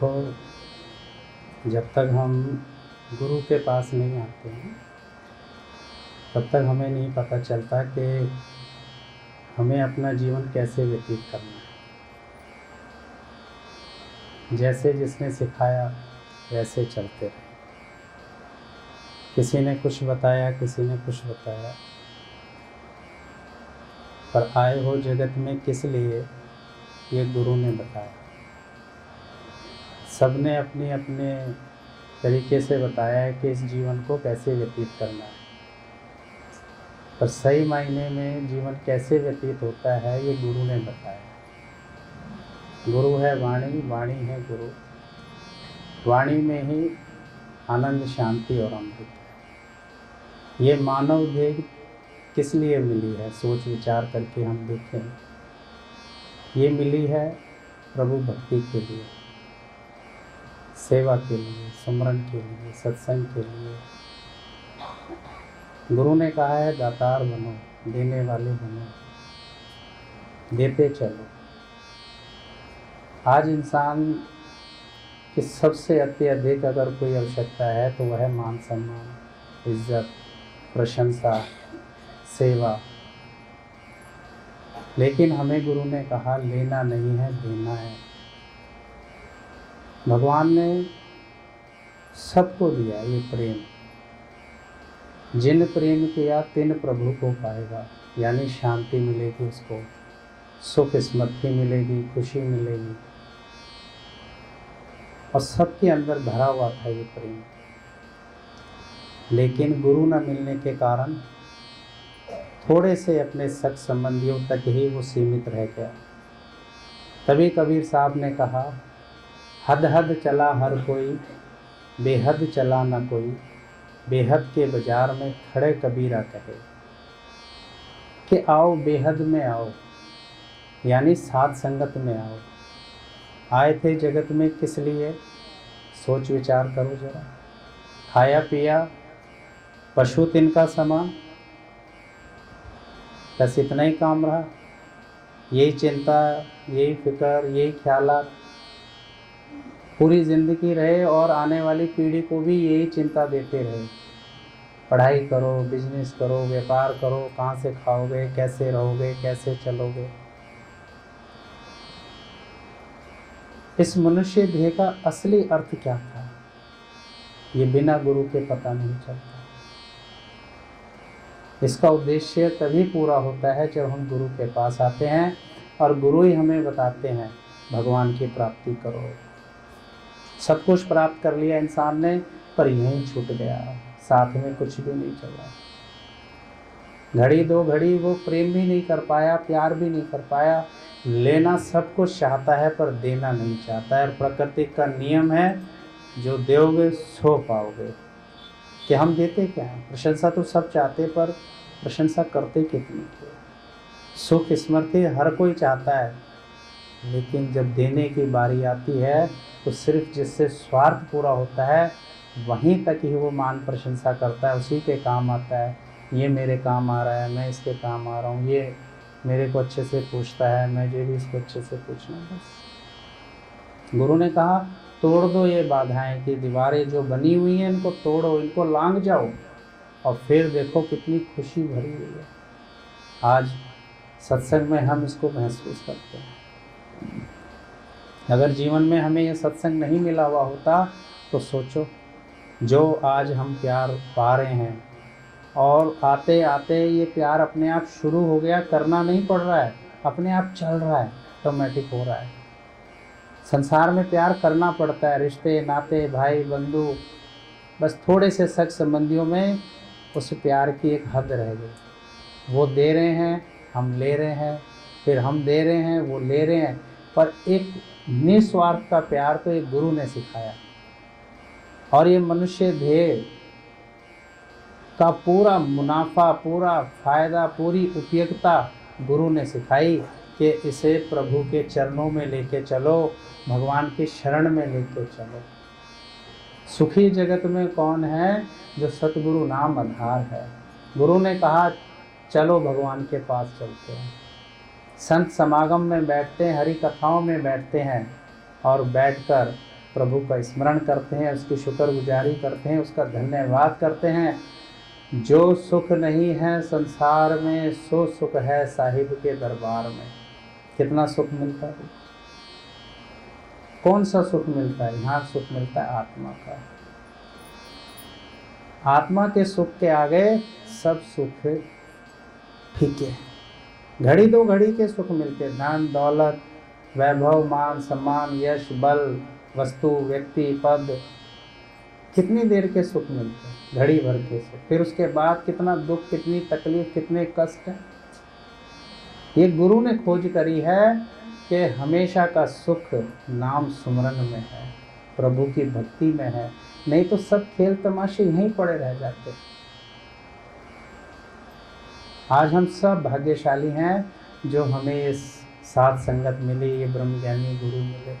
देखो, जब तक हम गुरु के पास नहीं आते हैं तब तक हमें नहीं पता चलता कि हमें अपना जीवन कैसे व्यतीत करना है। जैसे जिसने सिखाया वैसे चलते रहे। किसी ने कुछ बताया, किसी ने कुछ बताया, पर आए हो जगत में किस लिए, ये गुरु ने बताया। सबने अपने अपने तरीके से बताया है कि इस जीवन को कैसे व्यतीत करना है, पर सही मायने में जीवन कैसे व्यतीत होता है ये गुरु ने बताया। गुरु है वाणी, वाणी है गुरु। वाणी में ही आनंद, शांति और अमृत है। ये मानव देह किस लिए मिली है, सोच विचार करके हम देखें। ये मिली है प्रभु भक्ति के लिए, सेवा के लिए, सुमरन के लिए, सत्संग के लिए। गुरु ने कहा है दातार बनो, देने वाले बनो, देते चलो। आज इंसान की सबसे अत्यधिक अगर कोई आवश्यकता है तो वह है मान सम्मान, इज्जत, प्रशंसा, सेवा। लेकिन हमें गुरु ने कहा लेना नहीं है, देना है। भगवान ने सबको दिया ये प्रेम। जिन प्रेम किया तिन प्रभु को पाएगा, यानी शांति मिलेगी उसको, सुख स्मृति मिलेगी, खुशी मिलेगी। और सबके अंदर भरा हुआ था ये प्रेम। लेकिन गुरु न मिलने के कारण थोड़े से अपने सग संबंधियों तक ही वो सीमित रह गया। तभी कबीर साहब ने कहा हद हद चला हर कोई, बेहद चला न कोई। बेहद के बाजार में खड़े कबीरा कहे कि आओ बेहद में आओ, यानी साध संगत में आओ। आए थे जगत में किस लिए, सोच विचार करो जरा। खाया पिया पशु तिनका समान, बस इतना ही काम रहा। यही चिंता, यही फिक्र, यही ख्यालात पूरी ज़िंदगी रहे और आने वाली पीढ़ी को भी यही चिंता देते रहे। पढ़ाई करो, बिजनेस करो, व्यापार करो, कहाँ से खाओगे, कैसे रहोगे, कैसे चलोगे। इस मनुष्य देह का असली अर्थ क्या था, ये बिना गुरु के पता नहीं चलता। इसका उद्देश्य तभी पूरा होता है जब हम गुरु के पास आते हैं और गुरु ही हमें बताते हैं भगवान की प्राप्ति करो। सब कुछ प्राप्त कर लिया इंसान ने, पर यहीं छूट गया, साथ में कुछ भी नहीं चला। घड़ी दो घड़ी वो प्रेम भी नहीं कर पाया, प्यार भी नहीं कर पाया। लेना सब कुछ चाहता है पर देना नहीं चाहता है। और प्रकृति का नियम है जो दोगे सो पाओगे। कि हम देते क्या हैं, प्रशंसा तो सब चाहते पर प्रशंसा करते कितनी। सुख स्मृति हर कोई चाहता है, लेकिन जब देने की बारी आती है तो सिर्फ जिससे स्वार्थ पूरा होता है वहीं तक ही वो मान प्रशंसा करता है, उसी के काम आता है। ये मेरे काम आ रहा है, मैं इसके काम आ रहा हूँ, ये मेरे को अच्छे से पूछता है, मुझे भी इसको अच्छे से पूछना। बस गुरु ने कहा तोड़ दो ये बाधाएं की दीवारें जो बनी हुई हैं, इनको तोड़ो, इनको लांघ जाओ और फिर देखो कितनी खुशी भरी हुई है। आज सत्संग में हम इसको महसूस करते हैं। अगर जीवन में हमें ये सत्संग नहीं मिला हुआ होता तो सोचो, जो आज हम प्यार पा रहे हैं और आते आते ये प्यार अपने आप शुरू हो गया, करना नहीं पड़ रहा है, अपने आप चल रहा है, ऑटोमेटिक हो रहा है। संसार में प्यार करना पड़ता है, रिश्ते नाते भाई बंधु, बस थोड़े से सग संबंधियों में उस प्यार की एक हद रह गई। वो दे रहे हैं, हम ले रहे हैं, फिर हम दे रहे हैं, वो ले रहे हैं। पर एक निस्वार्थ का प्यार तो एक गुरु ने सिखाया। और ये मनुष्य देह का पूरा मुनाफा, पूरा फायदा, पूरी उपयोगिता गुरु ने सिखाई कि इसे प्रभु के चरणों में लेके चलो, भगवान की शरण में लेके चलो। सुखी जगत में कौन है, जो सतगुरु नाम आधार है। गुरु ने कहा चलो भगवान के पास चलते हैं। संत समागम में बैठते हैं, हरि कथाओं में बैठते हैं और बैठकर प्रभु का स्मरण करते हैं, उसकी शुक्रगुजारी करते हैं, उसका धन्यवाद करते हैं। जो सुख नहीं है संसार में सो सुख है साहिब के दरबार में। कितना सुख मिलता है, कौन सा सुख मिलता है? यहाँ सुख मिलता है आत्मा का। आत्मा के सुख के आगे सब सुख फीके। घड़ी दो घड़ी के सुख मिलते, धन दौलत, वैभव, मान सम्मान, यश, बल, वस्तु, व्यक्ति, पद, कितनी देर के सुख मिलते हैं, घड़ी भर के सुख। फिर उसके बाद कितना दुख, कितनी तकलीफ, कितने कष्ट हैं। ये गुरु ने खोज करी है कि हमेशा का सुख नाम सुमरन में है, प्रभु की भक्ति में है। नहीं तो सब खेल तमाशे यहीं पड़े रह जाते। आज हम सब भाग्यशाली हैं जो हमें ये साथ संगत मिली, ये ब्रह्मज्ञानी गुरु मिले,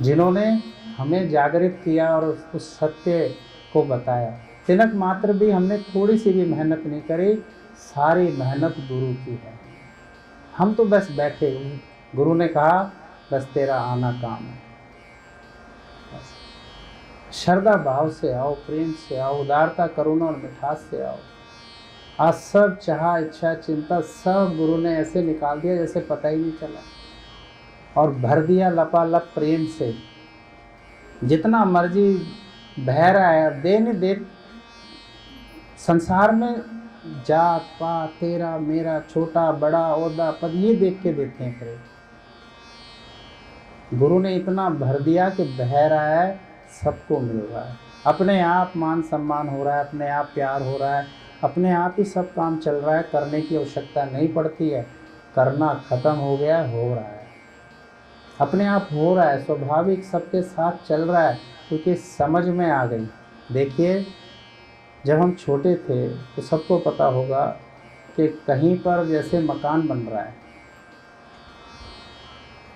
जिन्होंने हमें जागृत किया और उस सत्य को बताया। तिनक मात्र भी हमने थोड़ी सी भी मेहनत नहीं करी, सारी मेहनत गुरु की है। हम तो बस बैठे हुए, गुरु ने कहा बस तेरा आना काम है। श्रद्धा भाव से आओ, प्रेम से आओ, उदारता, करुणा और मिठास से आओ। आज सब चाह, इच्छा, चिंता सब गुरु ने ऐसे निकाल दिया जैसे पता ही नहीं चला, और भर दिया लपालप प्रेम से। जितना मर्जी बह रहा है, अब दे नहीं दे। संसार में जात पात, तेरा मेरा, छोटा बड़ा, ओहदा पद, ये देख के देते हैं प्रेम। गुरु ने इतना भर दिया कि बह रहा है, सबको मिल रहा है, अपने आप मान सम्मान हो रहा है, अपने आप प्यार हो रहा है, अपने आप ही सब काम चल रहा है। करने की आवश्यकता नहीं पड़ती है, करना खत्म हो गया, हो रहा है, अपने आप हो रहा है, स्वाभाविक सबके साथ चल रहा है, क्योंकि समझ में आ गई। देखिए, जब हम छोटे थे तो सबको पता होगा कि कहीं पर जैसे मकान बन रहा है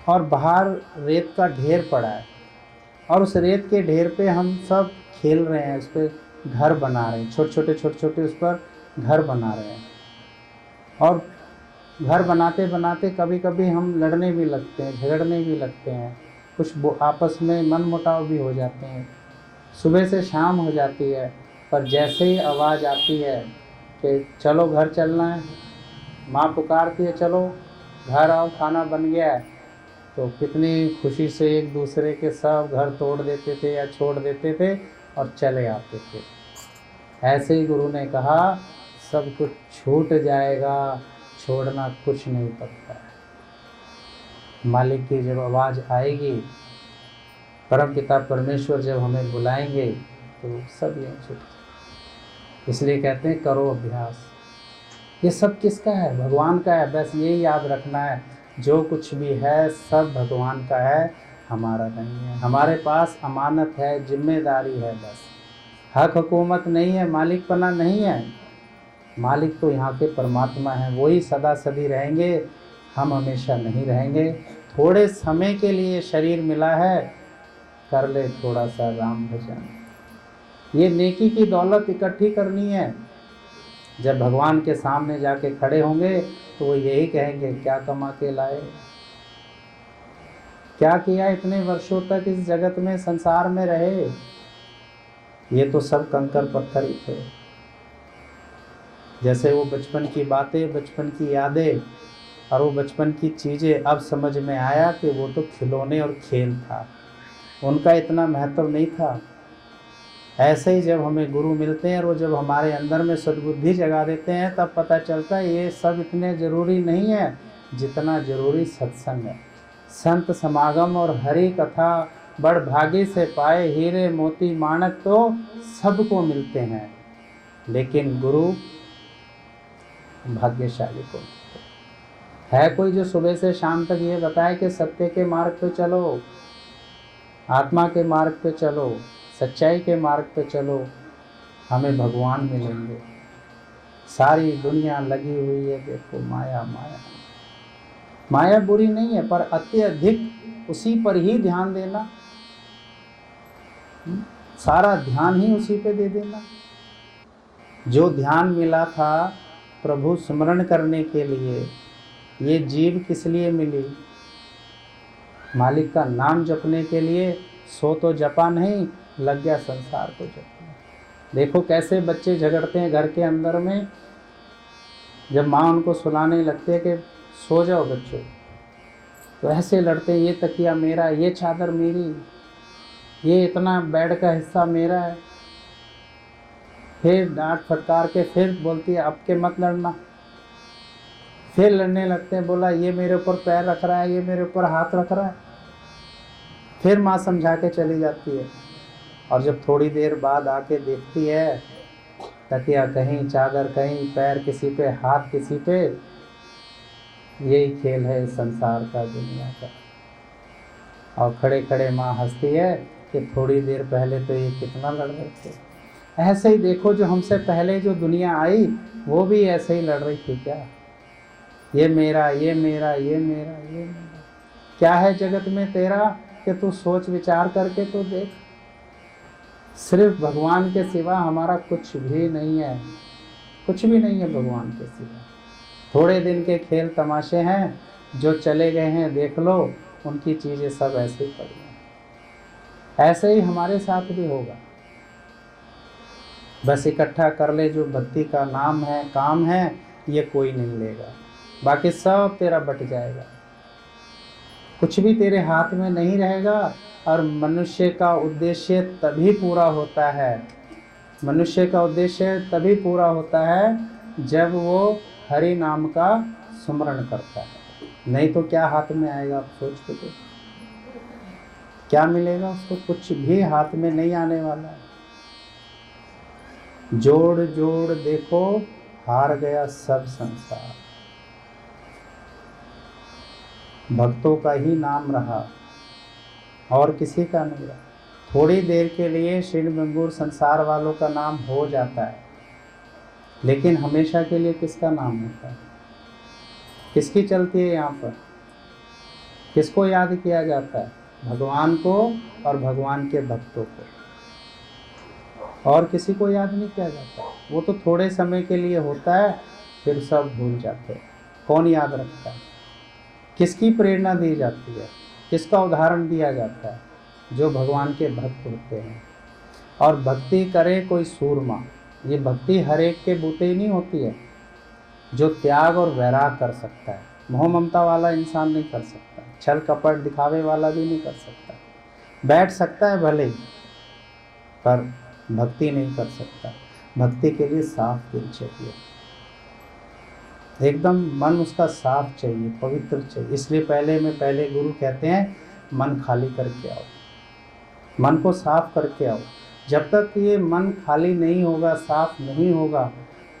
और बाहर रेत का ढेर पड़ा है, और उस रेत के ढेर पे हम सब खेल रहे हैं, उस पर घर बना रहे हैं, छोटे छोटे उस पर घर बना रहे हैं। और घर बनाते बनाते कभी कभी हम लड़ने भी लगते हैं, झगड़ने भी लगते हैं, कुछ आपस में मनमुटाव भी हो जाते हैं। सुबह से शाम हो जाती है, पर जैसे ही आवाज़ आती है कि चलो घर चलना है, माँ पुकारती है चलो घर आओ, खाना बन गया है, तो कितनी खुशी से एक दूसरे के सब घर तोड़ देते थे या छोड़ देते थे और चले आते थे। ऐसे ही गुरु ने कहा सब कुछ छूट जाएगा, छोड़ना कुछ नहीं पड़ता है। मालिक की जब आवाज़ आएगी, परम पिता परमेश्वर जब हमें बुलाएंगे तो सब ये छूट। इसलिए कहते हैं करो अभ्यास। ये सब किसका है? भगवान का है। बस यही याद रखना है, जो कुछ भी है सब भगवान का है, हमारा नहीं है। हमारे पास अमानत है, जिम्मेदारी है, बस हक हुकूमत नहीं है, मालिकपना नहीं है। मालिक तो यहाँ के परमात्मा हैं, वही सदा सदी रहेंगे, हम हमेशा नहीं रहेंगे। थोड़े समय के लिए शरीर मिला है, कर ले थोड़ा सा राम भजन। ये नेकी की दौलत इकट्ठी करनी है। जब भगवान के सामने जाके खड़े होंगे तो वो यही कहेंगे क्या कमा के लाए, क्या किया इतने वर्षों तक इस जगत में, संसार में रहे। ये तो सब कंकर पत्थर ही थे। जैसे वो बचपन की बातें, बचपन की यादें और वो बचपन की चीज़ें अब समझ में आया कि वो तो खिलौने और खेल था, उनका इतना महत्व नहीं था। ऐसे ही जब हमें गुरु मिलते हैं और वो जब हमारे अंदर में सद्बुद्धि जगा देते हैं, तब पता चलता है ये सब इतने ज़रूरी नहीं है जितना ज़रूरी सत्संग है। संत समागम और हरि कथा बड़ भागी से पाए, हीरे मोती माणक तो सबको मिलते हैं, लेकिन गुरु भाग्यशाली को है। कोई जो सुबह से शाम तक ये बताए कि सत्य के मार्ग पे चलो, आत्मा के मार्ग पे चलो, सच्चाई के मार्ग पे चलो, हमें भगवान मिलेंगे। सारी दुनिया लगी हुई है देखो माया माया। माया बुरी नहीं है, पर अत्यधिक उसी पर ही ध्यान देना, सारा ध्यान ही उसी पे दे देना। जो ध्यान मिला था प्रभु स्मरण करने के लिए, ये जीव किस लिए मिली? मालिक का नाम जपने के लिए, सो तो जपा नहीं, लग गया संसार को जपने। देखो कैसे बच्चे झगड़ते हैं घर के अंदर में, जब माँ उनको सुलाने लगती है कि सो जाओ बच्चों, तो ऐसे लड़ते हैं, ये तकिया मेरा, ये चादर मेरी, ये इतना बेड का हिस्सा मेरा है। फिर डांट फटकार के फिर बोलती है अब के मत लड़ना, फिर लड़ने लगते हैं, बोला ये मेरे ऊपर पैर रख रहा है, ये मेरे ऊपर हाथ रख रहा है। फिर माँ समझा के चली जाती है, और जब थोड़ी देर बाद आके देखती है तकिया कहीं, चादर कहीं, पैर किसी पे, हाथ किसी पे, यही खेल है इस संसार का, दुनिया का। और खड़े खड़े माँ हंसती है कि थोड़ी देर पहले तो ये कितना लड़ रहे थे। ऐसे ही देखो जो हमसे पहले जो दुनिया आई वो भी ऐसे ही लड़ रही थी क्या, ये मेरा, ये मेरा, ये मेरा, ये मेरा। क्या है जगत में तेरा कि तू सोच विचार करके तो देख। सिर्फ भगवान के सिवा हमारा कुछ भी नहीं है, कुछ भी नहीं है भगवान के सिवा। थोड़े दिन के खेल तमाशे हैं, जो चले गए हैं देख लो, उनकी चीज़ें सब ऐसे ही पड़ी हैं। ऐसे ही हमारे साथ भी होगा। बस इकट्ठा कर ले जो भक्ति का नाम है, काम है, ये कोई नहीं लेगा, बाकी सब तेरा बट जाएगा, कुछ भी तेरे हाथ में नहीं रहेगा। और मनुष्य का उद्देश्य तभी पूरा होता है, मनुष्य का उद्देश्य तभी पूरा होता है जब वो हरि नाम का स्मरण करता है। नहीं तो क्या हाथ में आएगा, आप सोच के तो क्या मिलेगा उसको, कुछ भी हाथ में नहीं आने वाला है। जोड़ जोड़ देखो हार गया सब संसार, भक्तों का ही नाम रहा और किसी का नहीं रहा। थोड़ी देर के लिए क्षीण भंगुर संसार वालों का नाम हो जाता है, लेकिन हमेशा के लिए किसका नाम होता है, किसकी चलती है यहाँ पर, किसको याद किया जाता है, भगवान को और भगवान के भक्तों को, और किसी को याद नहीं किया जाता। वो तो थोड़े समय के लिए होता है, फिर सब भूल जाते हैं। कौन याद रखता है, किसकी प्रेरणा दी जाती है, किसका उदाहरण दिया जाता है, जो भगवान के भक्त होते हैं। और भक्ति करे कोई सूरमा, ये भक्ति हर एक के बूते ही नहीं होती है। जो त्याग और वैराग कर सकता है, मोह ममता वाला इंसान नहीं कर सकता, छल कपट दिखावे वाला भी नहीं कर सकता। बैठ सकता है भले, पर भक्ति नहीं कर सकता। भक्ति के लिए साफ दिल चाहिए, एकदम मन उसका साफ चाहिए, पवित्र चाहिए। इसलिए पहले गुरु कहते हैं मन खाली करके आओ, मन को साफ करके आओ। जब तक ये मन खाली नहीं होगा, साफ नहीं होगा,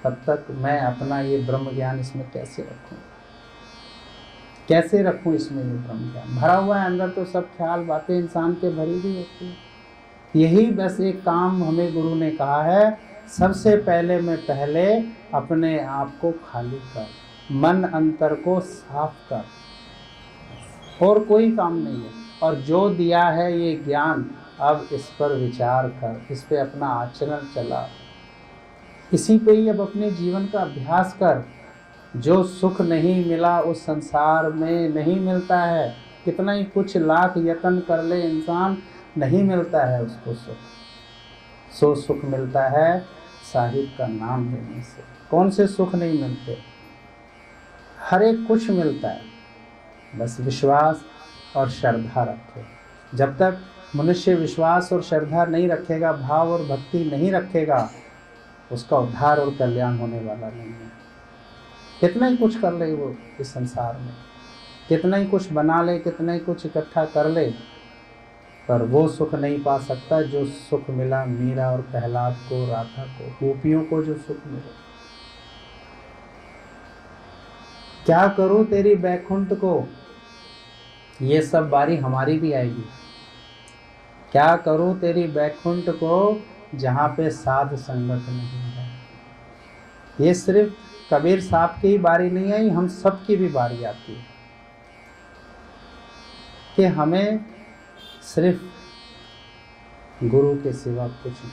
तब तक मैं अपना ये ब्रह्म ज्ञान इसमें कैसे रखूं, कैसे रखूं इसमें ये ब्रह्म ज्ञान। भरा हुआ है अंदर तो सब ख्याल बातें इंसान के भरी हुई होती है। यही बस एक काम हमें गुरु ने कहा है, सबसे पहले अपने आप को खाली कर, मन अंतर को साफ कर, और कोई काम नहीं है। और जो दिया है ये ज्ञान, अब इस पर विचार कर, इस पे अपना आचरण चला, इसी पे ही अब अपने जीवन का अभ्यास कर। जो सुख नहीं मिला उस संसार में नहीं मिलता है, कितना ही कुछ लाख यत्न कर ले इंसान, नहीं मिलता है उसको सुख। सो सुख मिलता है साहिब का नाम लेने से। कौन से सुख नहीं मिलते, हर एक कुछ मिलता है, बस विश्वास और श्रद्धा रखे। जब तक मनुष्य विश्वास और श्रद्धा नहीं रखेगा, भाव और भक्ति नहीं रखेगा, उसका उद्धार और कल्याण होने वाला नहीं है। कितना ही कुछ कर ले वो इस संसार में, कितना ही कुछ बना ले, कितना ही कुछ इकट्ठा कर ले, पर वो सुख नहीं पा सकता जो सुख मिला मीरा और प्रहलाद को, राधा को, गोपियों को जो सुख मिला। क्या करूं तेरी बैकुंठ को, ये सब बारी हमारी भी आएगी। क्या करूं तेरी बैकुंठ को, जहाँ पे साध संगत नहीं है। ये सिर्फ कबीर साहब की ही बारी नहीं आई, हम सब की भी बारी आती है कि हमें सिर्फ गुरु के सिवा कुछ नहीं।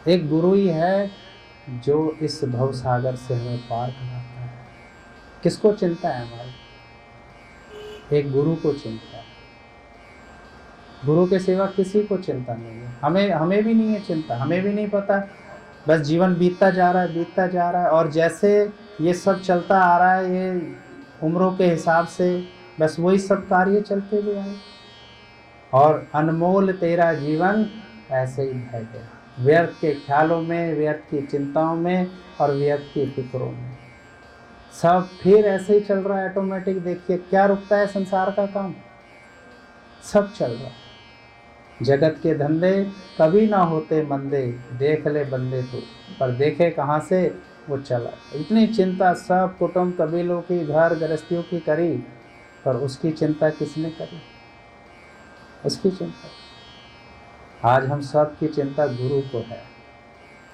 एक गुरु ही है जो इस भवसागर से हमें पार कराता है। किसको चिंता है हमारी, एक गुरु को चिंता है। गुरु के सिवा किसी को चिंता नहीं है। हमें भी नहीं है चिंता, हमें भी नहीं पता, बस जीवन बीतता जा रहा है, बीतता जा रहा है। और जैसे ये सब चलता आ रहा है, ये उम्रों के हिसाब से बस वही सब कार्य चलते हुए आए, और अनमोल तेरा जीवन ऐसे ही बह गया, व्यर्थ के ख्यालों में, व्यर्थ की चिंताओं में और व्यर्थ की फिक्रों में। सब फिर ऐसे ही चल रहा है ऑटोमेटिक। देखिए क्या रुकता है संसार का काम, सब चल रहा है। जगत के धंधे कभी ना होते मंदे, देख ले बंदे तो, पर देखे कहाँ से वो चला। इतनी चिंता सब कुटुंब कबीलों की, घर गृहस्थियों की करी, पर उसकी चिंता किसने करी? उसकी चिंता आज हम सब की चिंता गुरु को है।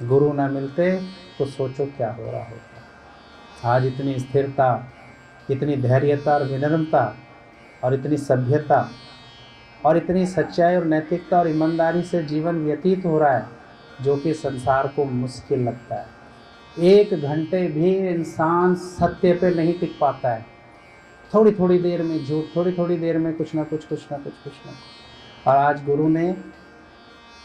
गुरु ना मिलते तो सोचो क्या हो रहा होता। आज इतनी स्थिरता, इतनी धैर्यता और विनम्रता और इतनी सभ्यता और इतनी सच्चाई और नैतिकता और ईमानदारी से जीवन व्यतीत हो रहा है, जो कि संसार को मुश्किल लगता है। 1 घंटे भी इंसान सत्य पे नहीं टिक पाता है। थोड़ी थोड़ी देर में झूठ, थोड़ी थोड़ी देर में कुछ ना कुछ, कुछ ना कुछ, कुछ ना कुछ। और आज गुरु ने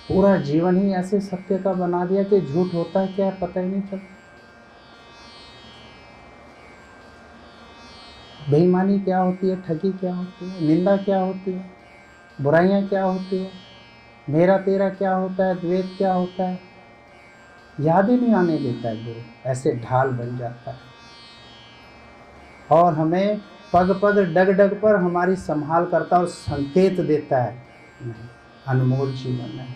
पूरा जीवन ही ऐसे सत्य का बना दिया कि झूठ होता है क्या पता ही नहीं चलता, बेईमानी क्या होती है, ठगी क्या होती है, निंदा क्या होती है, बुराइयां क्या होती है, मेरा तेरा क्या होता है, द्वेष क्या होता है, याद ही नहीं आने देता है गुरु। ऐसे ढाल बन जाता है और हमें पग पग डग डग पर हमारी संभाल करता और संकेत देता है, नहीं, अनमोल जीवन है।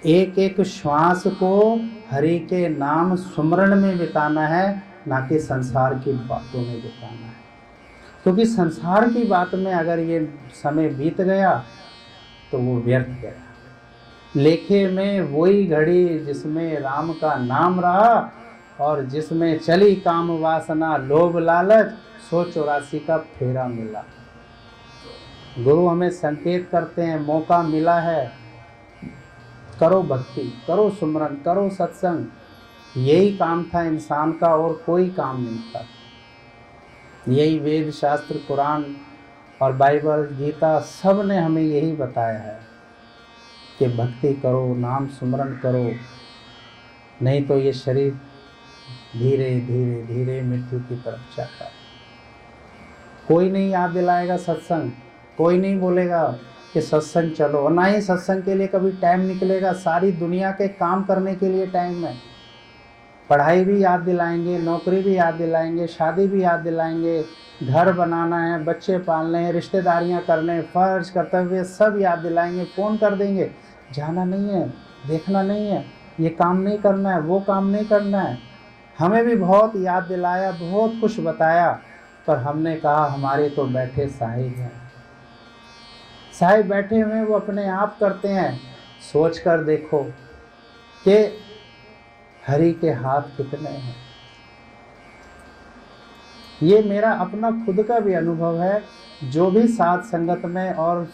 एक एक श्वास को हरि के नाम सुमरण में बिताना है, ना कि संसार की बातों में बिताना है। क्योंकि संसार की बात में अगर ये समय बीत गया तो वो व्यर्थ गया। लेखे में वही घड़ी जिसमें राम का नाम रहा, और जिसमें चली काम वासना लोभ लालच, 184 का फेरा मिला। गुरु हमें संकेत करते हैं, मौका मिला है, करो भक्ति, करो सुमरन, करो सत्संग। यही काम था इंसान का और कोई काम नहीं था। यही वेद शास्त्र, कुरान और बाइबल, गीता, सब ने हमें यही बताया है कि भक्ति करो, नाम सुमरन करो, नहीं तो ये शरीर धीरे धीरे धीरे मृत्यु की तरफ जाता है। कोई नहीं याद दिलाएगा सत्संग, कोई नहीं बोलेगा कि सत्संग चलो, और ना ही सत्संग के लिए कभी टाइम निकलेगा। सारी दुनिया के काम करने के लिए टाइम है। पढ़ाई भी याद दिलाएंगे, नौकरी भी याद दिलाएंगे, शादी भी याद दिलाएंगे, घर बनाना है, बच्चे पालने हैं, रिश्तेदारियां करने, फर्ज कर्तव्य सब याद दिलाएंगे। फ़ोन कर देंगे, जाना नहीं है, देखना नहीं है, ये काम नहीं करना है, वो काम नहीं करना है। हमें भी बहुत याद दिलाया, बहुत कुछ बताया, पर हमने कहा हमारे तो बैठे साहिब हैं, साहिब बैठे हुए वो अपने आप करते हैं। सोच कर देखो कि हरि के हाथ कितने हैं। ये मेरा अपना खुद का भी अनुभव है। जो भी साथ संगत में और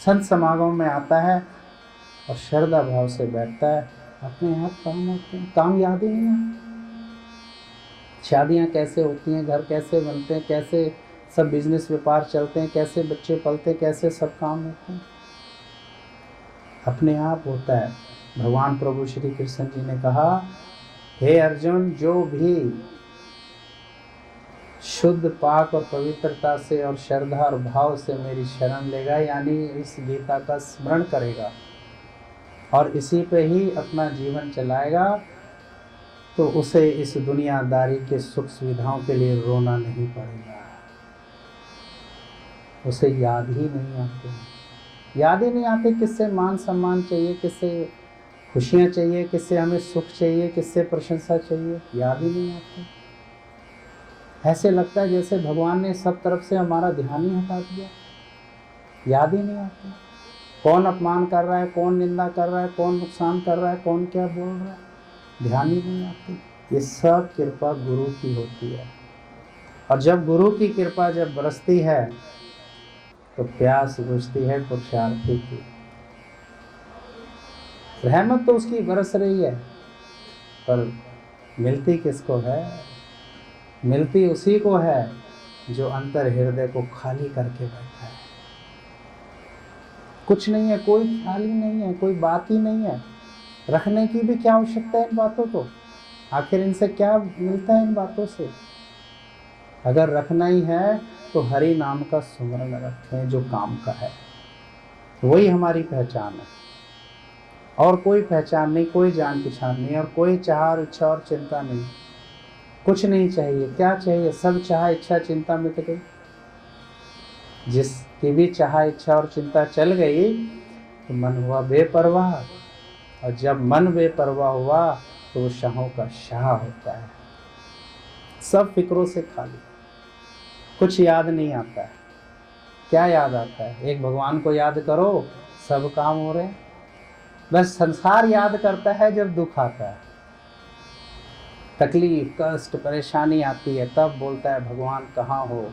संत समागम में आता है और श्रद्धा भाव से बैठता है, अपने आप काम होते हैं, काम याद ही नहीं आता। शादियाँ कैसे होती हैं, घर कैसे बनते हैं, कैसे सब बिजनेस व्यापार चलते हैं, कैसे बच्चे पलते, कैसे सब काम होते हैं, अपने आप होता है। भगवान प्रभु श्री कृष्ण जी ने कहा, हे अर्जुन, जो भी शुद्ध पाक और पवित्रता से और श्रद्धा और भाव से मेरी शरण लेगा, यानी इस गीता का स्मरण करेगा और इसी पे ही अपना जीवन चलाएगा, तो उसे इस दुनियादारी के सुख सुविधाओं के लिए रोना नहीं पड़ेगा। उसे याद ही नहीं आते, याद ही नहीं आते किससे मान सम्मान चाहिए, किससे खुशियाँ चाहिए, किससे हमें सुख चाहिए, किससे प्रशंसा चाहिए, याद ही नहीं आते। ऐसे लगता है जैसे भगवान ने सब तरफ से हमारा ध्यान ही हटा दिया, याद ही नहीं आता। कौन अपमान कर रहा है, कौन निंदा कर रहा है, कौन नुकसान कर रहा है, कौन क्या बोल रहा है, ध्यान ही नहीं आती। ये सब कृपा गुरु की होती है, और जब गुरु की कृपा जब बरसती है तो प्यास बुझती है पुरुषार्थी की। रहमत तो उसकी बरस रही है, पर मिलती किसको है? मिलती उसी को है जो अंतर हृदय को खाली करके बैठा है। कुछ नहीं है, कोई ख्याल ही नहीं है, कोई बात ही नहीं है। रखने की भी क्या आवश्यकता है इन बातों को? आखिर इनसे क्या मिलता है इन बातों से? अगर रखना ही है तो हरि नाम का सुमरन रखें जो काम का है, वही हमारी पहचान है। और कोई पहचान नहीं, कोई जान पहचान नहीं, और कोई चाह इच्छा और चिंता नहीं, कुछ नहीं चाहिए। क्या चाहिए? सब चाह इच्छा चिंता मिट गई। जिसकी भी चाह इच्छा और चिंता चल गई तो मन हुआ बेपरवाह, और जब मन बेपरवाह हुआ तो वो शाहों का शाह होता है, सब फिक्रों से खाली, कुछ याद नहीं आता है। क्या याद आता है? एक भगवान को याद करो, सब काम हो रहे हैं। बस संसार याद करता है जब दुख आता है, तकलीफ कष्ट परेशानी आती है, तब बोलता है भगवान कहाँ हो।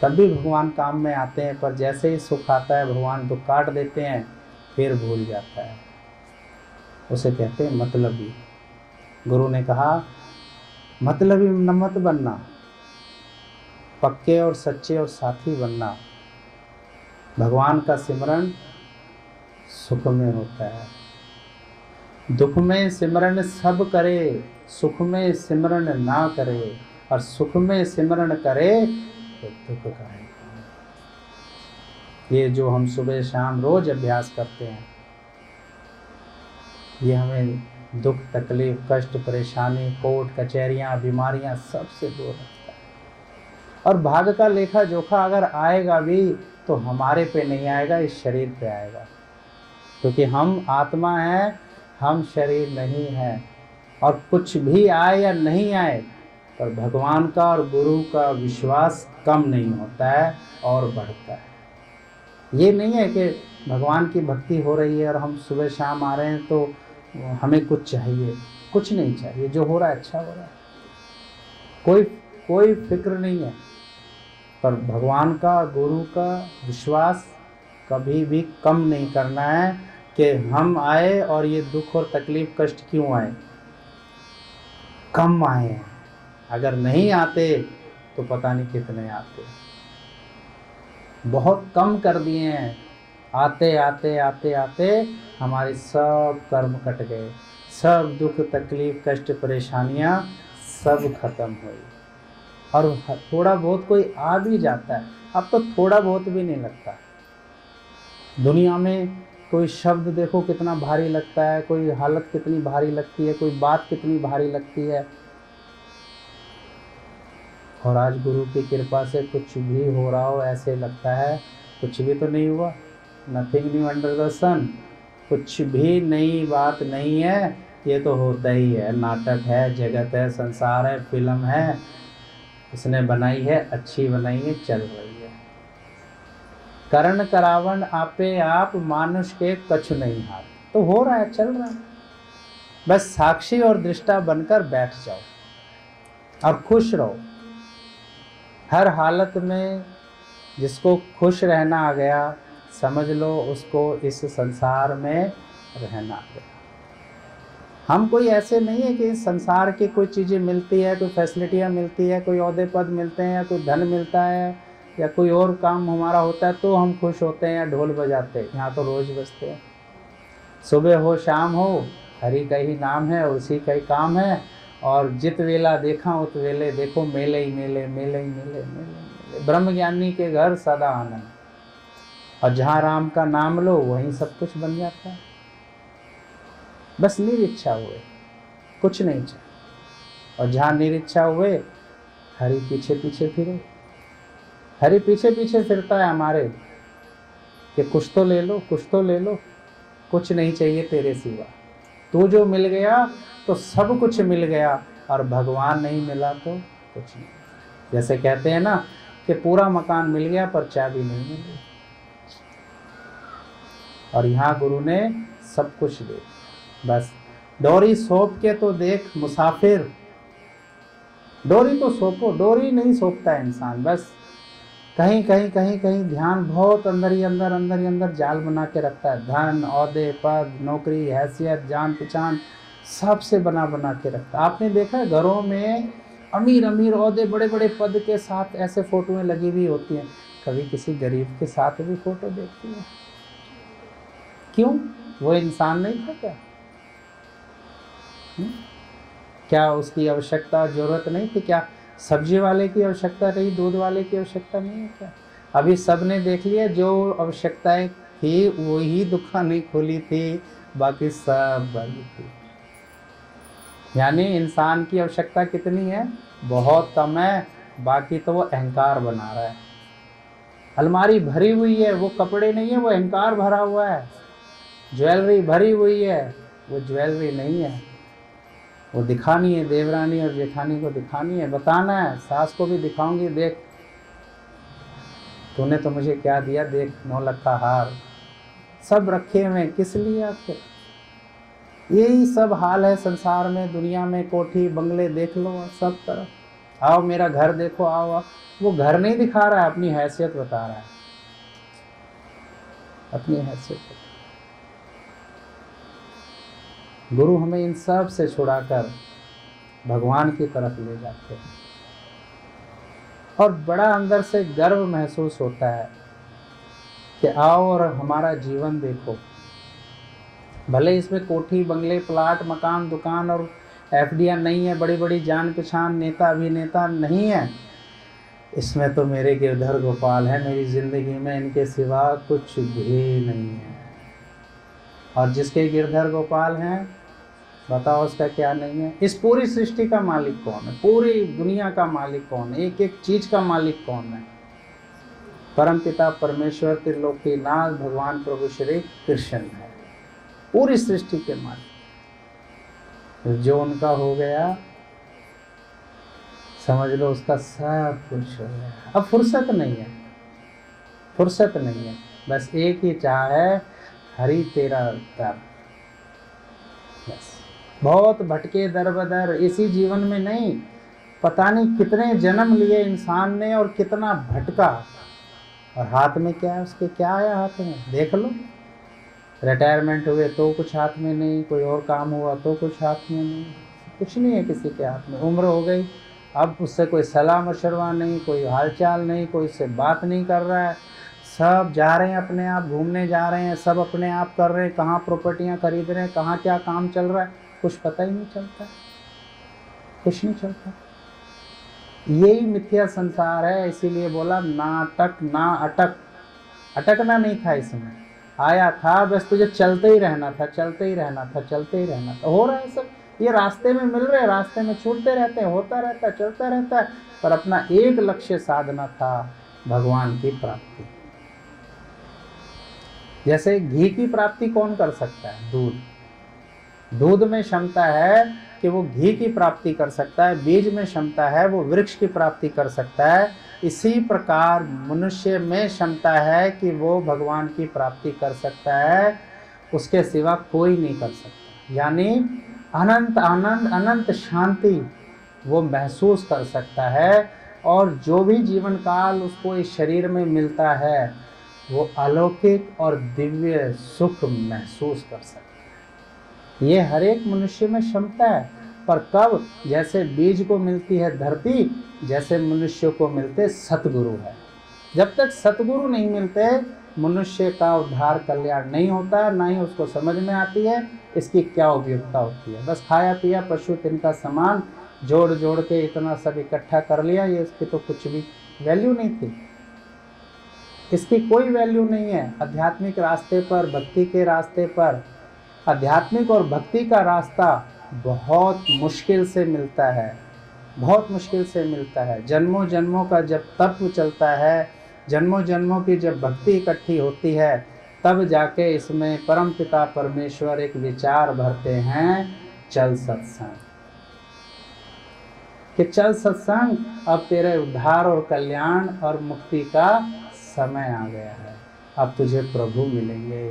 तब भी भगवान काम में आते हैं, पर जैसे ही सुख आता है भगवान दुख काट देते हैं, फिर भूल जाता है। उसे कहते हैं मतलबी। गुरु ने कहा मतलबी मत बनना, पक्के और सच्चे और साथी बनना। भगवान का सिमरन सुख में होता है, दुख में सिमरन सब करे, सुख में सिमरन ना करे, और सुख में सिमरन करे तो दुख काहे। ये जो हम सुबह शाम रोज अभ्यास करते हैं, ये हमें दुख तकलीफ कष्ट परेशानी कोर्ट कचहरियाँ बीमारियाँ सबसे दूर रखता है। और भाग का लेखा जोखा अगर आएगा भी तो हमारे पे नहीं आएगा, इस शरीर पे आएगा, क्योंकि हम आत्मा हैं, हम शरीर नहीं है। और कुछ भी आए या नहीं आए, पर भगवान का और गुरु का विश्वास कम नहीं होता है और बढ़ता है। ये नहीं है कि भगवान की भक्ति हो रही है और हम सुबह शाम आ रहे हैं तो हमें कुछ चाहिए, कुछ नहीं चाहिए। जो हो रहा है अच्छा हो रहा है, कोई फिक्र नहीं है। पर भगवान का गुरु का विश्वास कभी भी कम नहीं करना है कि हम आए और ये दुख और तकलीफ कष्ट क्यों आए, कम आए हैं। अगर नहीं आते तो पता नहीं कितने आते, बहुत कम कर दिए हैं। आते आते आते आते हमारे सब कर्म कट गए, सब दुख तकलीफ कष्ट परेशानियां सब खत्म हुई। और थोड़ा बहुत कोई आ भी जाता है, अब तो थोड़ा बहुत भी नहीं लगता। दुनिया में कोई शब्द देखो कितना भारी लगता है, कोई हालत कितनी भारी लगती है, कोई बात कितनी भारी लगती है। और आज गुरु की कृपा से कुछ भी हो रहा हो ऐसे लगता है कुछ भी तो नहीं हुआ, नथिंग न्यू अंडर द सन, कुछ भी नई बात नहीं है, ये तो होता ही है। नाटक है, जगत है, संसार है, फिल्म है, इसने बनाई है, अच्छी बनाई है, चल रही है। करण करावन आपे आप, मानुष के कछु नहीं हाथ। तो हो रहा है, चल रहा है, बस साक्षी और दृष्टा बनकर बैठ जाओ और खुश रहो। हर हालत में जिसको खुश रहना आ गया, समझ लो उसको इस संसार में रहना आ गया। हम कोई ऐसे नहीं है कि इस संसार की कोई चीज़ें मिलती है, कोई फैसिलिटियाँ मिलती है, कोई ओहदे पद मिलते हैं या कोई धन मिलता है या कोई और काम हमारा होता है तो हम खुश होते हैं या ढोल बजाते हैं। यहाँ तो रोज़ बजते हैं, सुबह हो शाम हो, हरि का ही नाम है, उसी का ही काम है। और जित वेला देखा उत वेले देखो, मेले ही मेले, मेले ही मेले, मेले मेले। ब्रह्म ज्ञानी के घर सदा आनंद, और जहाँ राम का नाम लो वहीं सब कुछ बन जाता है। बस निरिच्छा हुए, कुछ नहीं चाहिए। और जहाँ निरिच्छा हुए, हरि पीछे पीछे फिरे। हरि पीछे पीछे फिरता है हमारे कि कुछ तो ले लो, कुछ तो ले लो, कुछ नहीं चाहिए तेरे सिवा। तू जो मिल गया तो सब कुछ मिल गया, और भगवान नहीं मिला तो कुछ नहीं। जैसे कहते हैं ना कि पूरा मकान मिल गया पर चाबी नहीं मिली। और यहाँ गुरु ने सब कुछ दे, बस डोरी सौंप के तो देख मुसाफिर। डोरी तो सौंपो, डोरी नहीं सौंपता है इंसान, बस कहीं कहीं कहीं कहीं ध्यान बहुत अंदर ही अंदर, अंदर ही अंदर जाल बना के रखता है। धन ओहदे पद नौकरी हैसियत जान पहचान सबसे बना बना के रखता है। आपने देखा है घरों में अमीर अमीर ओहदे बड़े बड़े पद के साथ ऐसे फोटोएं लगी हुई होती हैं, कभी किसी गरीब के साथ भी फोटो देखती है? क्यों? वो इंसान नहीं था क्या? क्या उसकी आवश्यकता जरूरत नहीं थी? क्या सब्जी वाले की आवश्यकता नहीं, दूध वाले की आवश्यकता नहीं है क्या? अभी सब ने देख लिया, जो आवश्यकताएं थी वही दुकानें खोली थी, बाकी सब बंद थी। यानी इंसान की आवश्यकता कितनी है? बहुत कम है, बाकी तो वो अहंकार बना रहा है। अलमारी भरी हुई है, वो कपड़े नहीं है, वो अहंकार भरा हुआ है। ज्वेलरी भरी हुई है, वो ज्वेलरी नहीं है, वो दिखानी है, देवरानी और जेठानी को दिखानी है, बताना है, सास को भी दिखाऊंगी, देख तूने तो मुझे क्या दिया, देख 9 लाख का हार, सब रखे हुए किस लिए आपके? यही सब हाल है संसार में, दुनिया में। कोठी बंगले देख लो सब तरफ, आओ मेरा घर देखो, आओ। वो घर नहीं दिखा रहा है, अपनी हैसियत बता रहा है, अपनी हैसियत। गुरु हमें इन सब से छुड़ाकर भगवान की तरफ ले जाते हैं, और बड़ा अंदर से गर्व महसूस होता है कि आओ और हमारा जीवन देखो। भले इसमें कोठी बंगले प्लाट मकान दुकान और एफडियां नहीं है, बड़ी बड़ी जान पहचान नेता अभिनेता नहीं है, इसमें तो मेरे गिरधर गोपाल है, मेरी जिंदगी में इनके सिवा कुछ भी नहीं है। और जिसके गिरधर गोपाल हैं, बताओ उसका क्या नहीं है? इस पूरी सृष्टि का मालिक कौन है? पूरी दुनिया का मालिक कौन है? एक एक चीज का मालिक कौन है? परमपिता परमेश्वर त्रिलोकीनाथ भगवान प्रभु श्री कृष्ण है, पूरी सृष्टि के मालिक। जो उनका हो गया, समझ लो उसका सब कुछ हो गया। अब फुर्सत नहीं है, फुर्सत नहीं है, बस एक ही चाह है, हरि तेरा दर। बस बहुत भटके दर बदर, इसी जीवन में नहीं, पता नहीं कितने जन्म लिए इंसान ने और कितना भटका, और हाथ में क्या है उसके? क्या आया हाथ में? देख लो। रिटायरमेंट हुए तो कुछ हाथ में नहीं, कोई और काम हुआ तो कुछ हाथ में नहीं, कुछ नहीं है किसी के हाथ में। उम्र हो गई, अब उससे कोई सलाह मशवरा नहीं, कोई हालचाल नहीं, कोई उससे बात नहीं कर रहा है, सब जा रहे हैं अपने आप, घूमने जा रहे हैं, सब अपने आप कर रहे हैं, कहाँ प्रॉपर्टियाँ खरीद रहे हैं, कहाँ क्या काम चल रहा है, कुछ पता ही नहीं चलता, कुछ नहीं चलता। यही मिथ्या संसार है, इसीलिए बोला नाटक ना अटक। अटकना नहीं था इसमें, आया था बस तुझे चलते ही रहना था, चलते ही रहना था, चलते ही रहना था। हो रहा है सब, ये रास्ते में मिल रहे, रास्ते में छूटते रहते हैं, होता रहता है, चलता रहता है, पर अपना एक लक्ष्य साधना था, भगवान की प्राप्ति। जैसे घी की प्राप्ति कौन कर सकता है? दूध। दूध में क्षमता है कि वो घी की प्राप्ति कर सकता है, बीज में क्षमता है वो वृक्ष की प्राप्ति कर सकता है। इसी प्रकार मनुष्य में क्षमता है कि वो भगवान की प्राप्ति कर सकता है, उसके सिवा कोई नहीं कर सकता। यानी अनंत आनंद अनंत शांति वो महसूस कर सकता है, और जो भी जीवन काल उसको इस शरीर में मिलता है वो अलौकिक और दिव्य सुख महसूस कर सकता है। ये हर एक मनुष्य में क्षमता है, पर कब? जैसे बीज को मिलती है धरती, जैसे मनुष्य को मिलते सतगुरु है। जब तक सतगुरु नहीं मिलते, मनुष्य का उद्धार कल्याण नहीं होता, ना ही उसको समझ में आती है इसकी क्या उपयोगिता होती है। बस खाया पिया पशु तिनका सामान जोड़ जोड़ के इतना सब इकट्ठा कर लिया, ये इसकी तो कुछ भी वैल्यू नहीं थी, इसकी कोई वैल्यू नहीं है। आध्यात्मिक रास्ते पर, भक्ति के रास्ते पर, आध्यात्मिक और भक्ति का रास्ता बहुत मुश्किल से मिलता है, बहुत मुश्किल से मिलता है। जन्मों जन्मों का जब तत्व चलता है, जन्मों जन्मों की जब भक्ति इकट्ठी होती है, तब जाके इसमें परम पिता परमेश्वर एक विचार भरते हैं, चल सत्संग, कि चल सत्संग, अब तेरे उद्धार और कल्याण और मुक्ति का समय आ गया है, अब तुझे प्रभु मिलेंगे।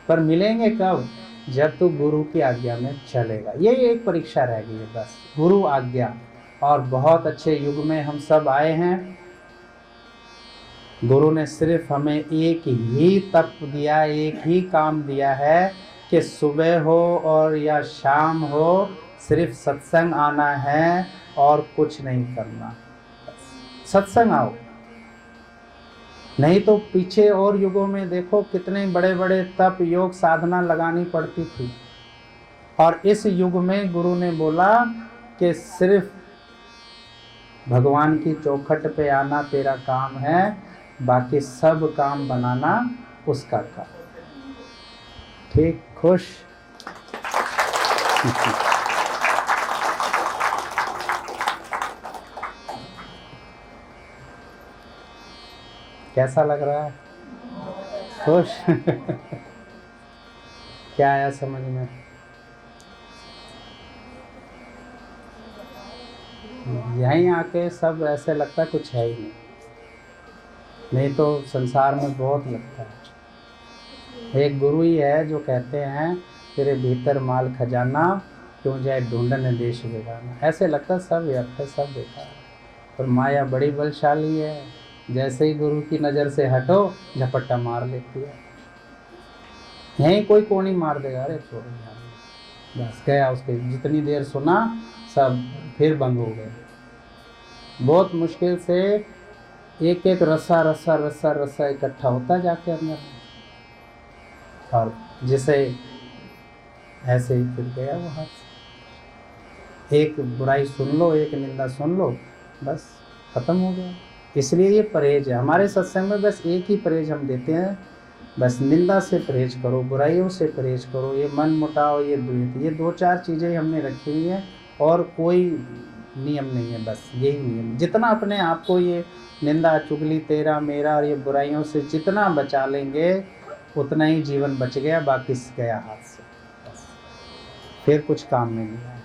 पर मिलेंगे कब? जब तू गुरु की आज्ञा में चलेगा। यही एक परीक्षा रह गई है बस, गुरु आज्ञा। और बहुत अच्छे युग में हम सब आए हैं, गुरु ने सिर्फ हमें एक ही तप दिया, एक ही काम दिया है कि सुबह हो और या शाम हो, सिर्फ सत्संग आना है और कुछ नहीं करना। सत्संग आओ, नहीं तो पीछे और युगों में देखो कितने बड़े बड़े तप योग साधना लगानी पड़ती थी, और इस युग में गुरु ने बोला कि सिर्फ भगवान की चौखट पे आना तेरा काम है, बाकी सब काम बनाना उसका काम। ठीक, खुश? कैसा लग रहा है? खुश? क्या आया समझ में? यहीं आके सब ऐसे लगता है कुछ है ही नहीं, नहीं तो संसार में बहुत लगता है। एक गुरु ही है जो कहते हैं तेरे भीतर माल खजाना, क्यों जाए ढूंढने देश बेगाना। ऐसे लगता है सब व्यर्थ है, सब बेकार है, पर माया बड़ी बलशाली है। जैसे ही गुरु की नज़र से हटो झपट्टा मार लेती है। यहीं कोई कोनी मार देगा, अरे छोड़ो यार, बस गया। उसके जितनी देर सुना सब फिर बंद हो गए। बहुत मुश्किल से एक एक रस्सा रस्सा रस्सा रस्सा इकट्ठा होता जाके अंदर, और जिसे ऐसे ही फिर गया वो हाथ से। एक बुराई सुन लो, एक निंदा सुन लो, बस खत्म हो गया। इसलिए ये परहेज है हमारे सत्संग में, बस एक ही परहेज हम देते हैं, बस निंदा से परहेज करो, बुराइयों से परहेज करो, ये मन मुटाओ, ये द्वेष, ये 2-4 चीज़ें हमने रखी हुई हैं, और कोई नियम नहीं है, बस यही नियम। जितना अपने आप को ये निंदा चुगली तेरा मेरा और ये बुराइयों से जितना बचा लेंगे उतना ही जीवन बच गया, बाकी गया हाथ से, बस फिर कुछ काम नहीं है।